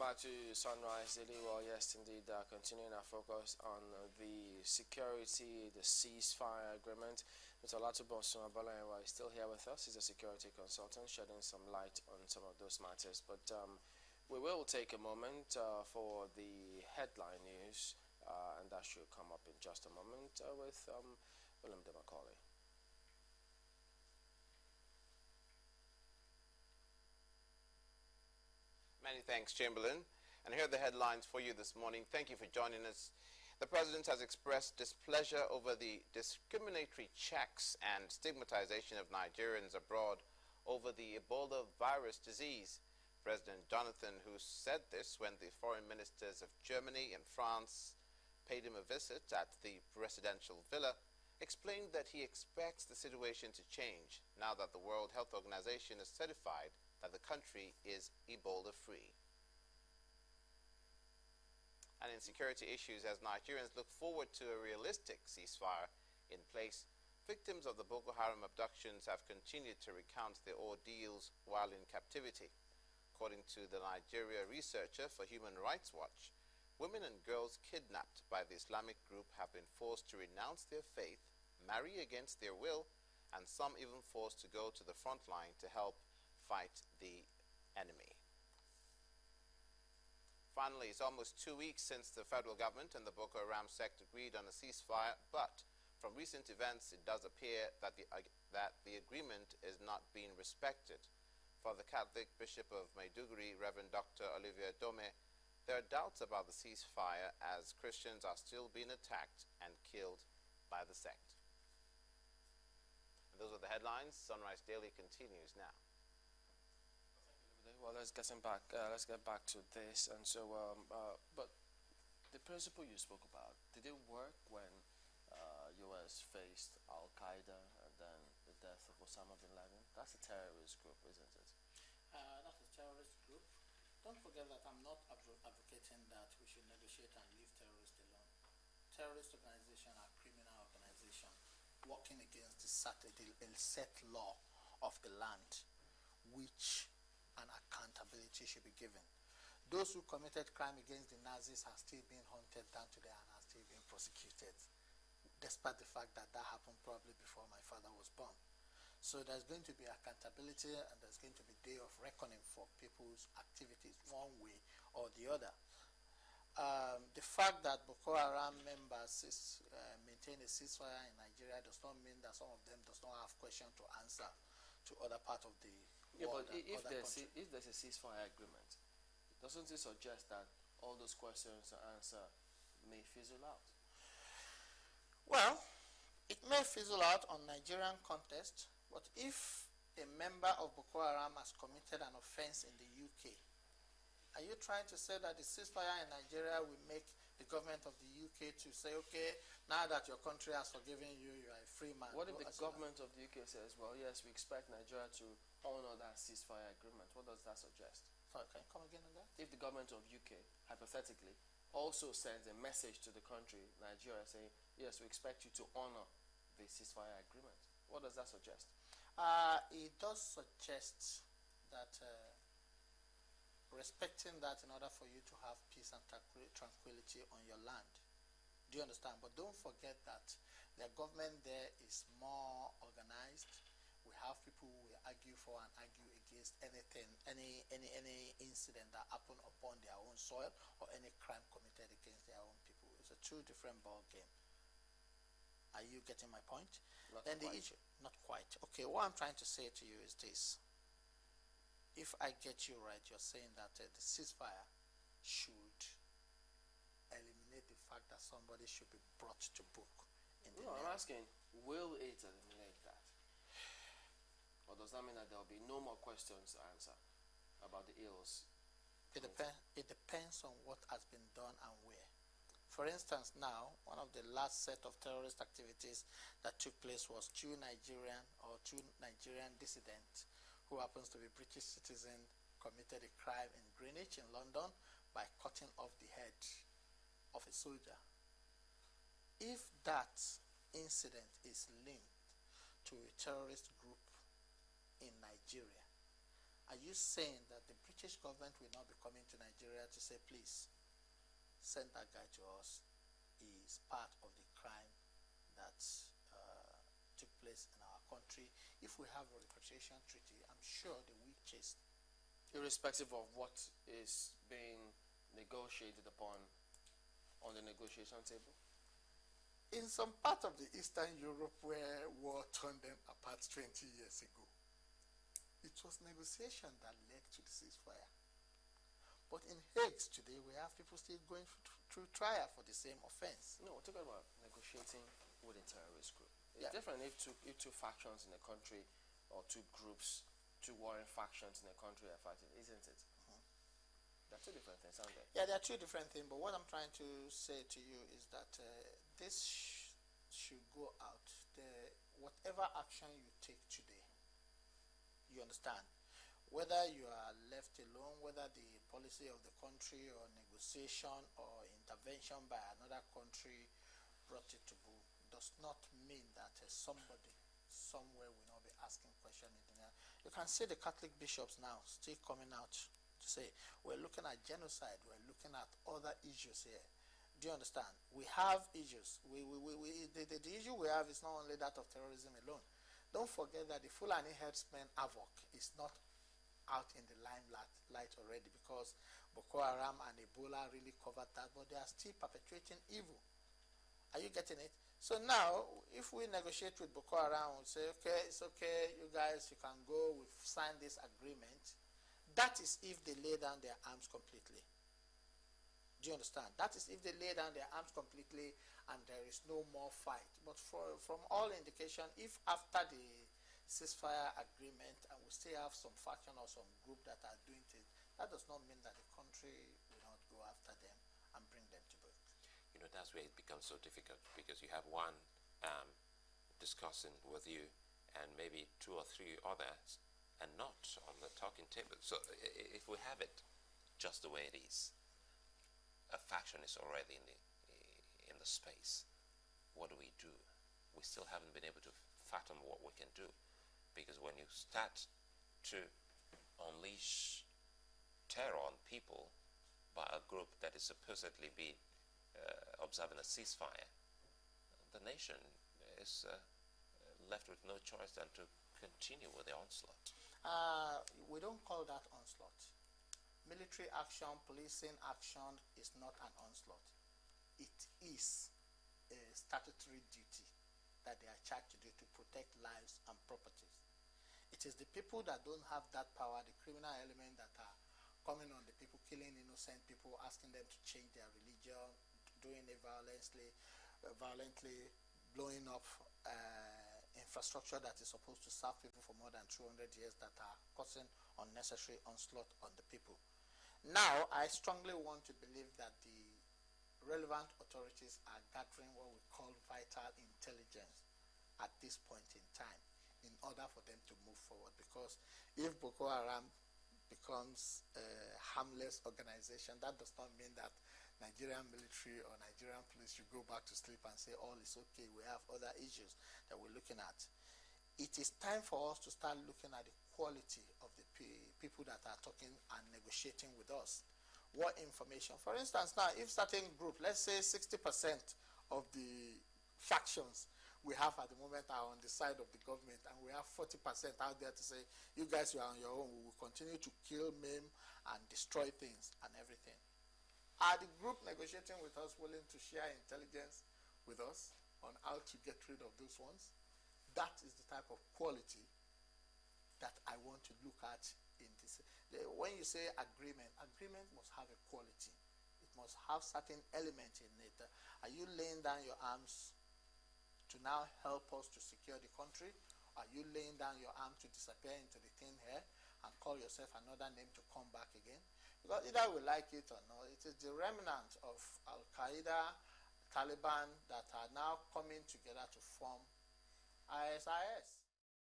back to Sunrise Daily. Well, yes, indeed, continuing our focus on the security, the ceasefire agreement. Mr. Olatunbosun Abolarinwa is still here with us. He's a security consultant, shedding some light on some of those matters. But we will take a moment for the headline news, and that should come up in just a moment with William de Macaulay. Many thanks, Chamberlain. And here are the headlines for you this morning. Thank you for joining us. The President has expressed displeasure over the discriminatory checks and stigmatization of Nigerians abroad over the Ebola virus disease. President Jonathan, who said this when the foreign ministers of Germany and France paid him a visit at the presidential villa, explained that he expects the situation to change now that the World Health Organization has certified that the country is Ebola-free. And in security issues, as Nigerians look forward to a realistic ceasefire in place, victims of the Boko Haram abductions have continued to recount their ordeals while in captivity. According to the Nigeria researcher for Human Rights Watch, women and girls kidnapped by the Islamic group have been forced to renounce their faith, marry against their will, and some even forced to go to the front line to help fight the enemy. Finally, it's almost 2 weeks since the federal government and the Boko Haram sect agreed on a ceasefire, but from recent events, it does appear that the agreement is not being respected. For the Catholic Bishop of Maiduguri, Reverend Dr. Olivia Dome, there are doubts about the ceasefire as Christians are still being attacked and killed by the sect. And those are the headlines. Sunrise Daily continues now. Well, let's get back to this. And so, but the principle you spoke about, did it work when U.S. faced Al Qaeda and then the death of Osama bin Laden? That's a terrorist group, isn't it? That's a terrorist group. Don't forget that I'm not advocating that we should negotiate and leave terrorists alone. Terrorist organizations are criminal organizations working against the set law of the land, which and accountability should be given. Those who committed crime against the Nazis are still being hunted down today and are still being prosecuted, despite the fact that that happened probably before my father was born. So there's going to be accountability and there's going to be day of reckoning for people's activities one way or the other. The fact that Boko Haram members maintain a ceasefire in Nigeria does not mean that some of them does not have questions to answer to other part of the world. But if there's a ceasefire agreement, doesn't it suggest that all those questions and answers may fizzle out? Well, it may fizzle out on Nigerian context, but if a member of Boko Haram has committed an offense in the UK, are you trying to say that the ceasefire in Nigeria will make the government of the UK to say, okay, now that your country has forgiven you, you are a free man? What if the government of the UK says, well, yes, we expect Nigeria to honor that ceasefire agreement? What does that suggest? Sorry, can you come again on that? If the government of UK, hypothetically, also sends a message to the country, Nigeria, saying, yes, we expect you to honor the ceasefire agreement, what does that suggest? It does suggest that respecting that in order for you to have peace and tranquility on your land. Do you understand? But don't forget that the government there is more organized. We have people who will argue for and argue against anything, any incident that happen upon their own soil or any crime committed against their own people. It's a two different ball game. Are you getting my point? Not then quite. the issue, not quite. Okay, what I'm trying to say to you is this. If I get you right, you're saying that the ceasefire should eliminate the fact that somebody should be brought to book. No, I'm asking, will it eliminate that? Or does that mean that there will be no more questions to answer about the ills? It depends on what has been done and where. For instance, now, one of the last set of terrorist activities that took place was two Nigerian dissidents who happens to be British citizen committed a crime in Greenwich in London by cutting off the head of a soldier. If that incident is linked to a terrorist group in Nigeria, Are you saying that the British government will not be coming to Nigeria to say, please, send that guy to us? He is part of the crime that took place in our country. If we have a repatriation treaty, I'm sure they will chase. Irrespective of what is being negotiated upon on the negotiation table? In some part of the Eastern Europe where war turned them apart 20 years ago, it was negotiation that led to the ceasefire. But in Hague today, we have people still going through trial for the same offense. No, we're talking about negotiating with a terrorist group. It's different if two factions in a country or two groups, two warring factions in a country are fighting, isn't it? There are two different things, aren't there? Yeah, there are two different things, but what I'm trying to say to you is that this should go out. Whatever action you take today, you understand, whether you are left alone, whether the policy of the country or negotiation or intervention by another country brought it to book, does not mean that somebody somewhere will not be asking questions. You can see the Catholic bishops now still coming out to say, we're looking at genocide, we're looking at other issues here. Do you understand? We have issues. The issue we have is not only that of terrorism alone. Don't forget that the Fulani herdsmen havoc is not out in the limelight already, because Boko Haram and Ebola really covered that, but they are still perpetrating evil. Are you getting it? So now, if we negotiate with Boko Haram, we'll say, okay, it's okay, you guys, you can go, we've signed this agreement. That is if they lay down their arms completely. Do you understand? That is if they lay down their arms completely and there is no more fight. But from all indication, if after the ceasefire agreement and we still have some faction or some group that are doing it, that does not mean that the country will not go after them and bring them to book. You know, that's where it becomes so difficult, because you have one discussing with you and maybe two or three others and not on the talking table. So if we have it just the way it is, a faction is already in the space. What do? We still haven't been able to fathom what we can do, because when you start to unleash terror on people by a group that is supposedly observing a ceasefire, the nation is left with no choice than to continue with the onslaught. We don't call that onslaught. Military action, policing action is not an onslaught. It is a statutory duty that they are charged to do to protect lives and properties. It is the people that don't have that power, the criminal element that are coming on the people, killing innocent people, asking them to change their religion, doing it violently, blowing up infrastructure that is supposed to serve people for more than 200 years, that are causing unnecessary onslaught on the people. Now, I strongly want to believe that the relevant authorities are gathering what we call vital intelligence at this point in time in order for them to move forward. Because if Boko Haram becomes a harmless organization, that does not mean that Nigerian military or Nigerian police should go back to sleep and say all is okay. We have other issues that we're looking at. It is time for us to start looking at the quality of the people that are talking and negotiating with us. What information? For instance, now, if certain group, let's say 60% of the factions we have at the moment are on the side of the government, and we have 40% out there to say, you guys, you are on your own, we will continue to kill, maim, and destroy things and everything. Are the group negotiating with us willing to share intelligence with us on how to get rid of those ones? That is the type of quality that I want to look at in this. When you say agreement must have a quality. It must have certain elements in it. Are you laying down your arms to now help us to secure the country? Are you laying down your arms to disappear into the thin air and call yourself another name to come back again? Because either we like it or not, it is the remnant of Al-Qaeda, Taliban that are now coming together to form ISIS.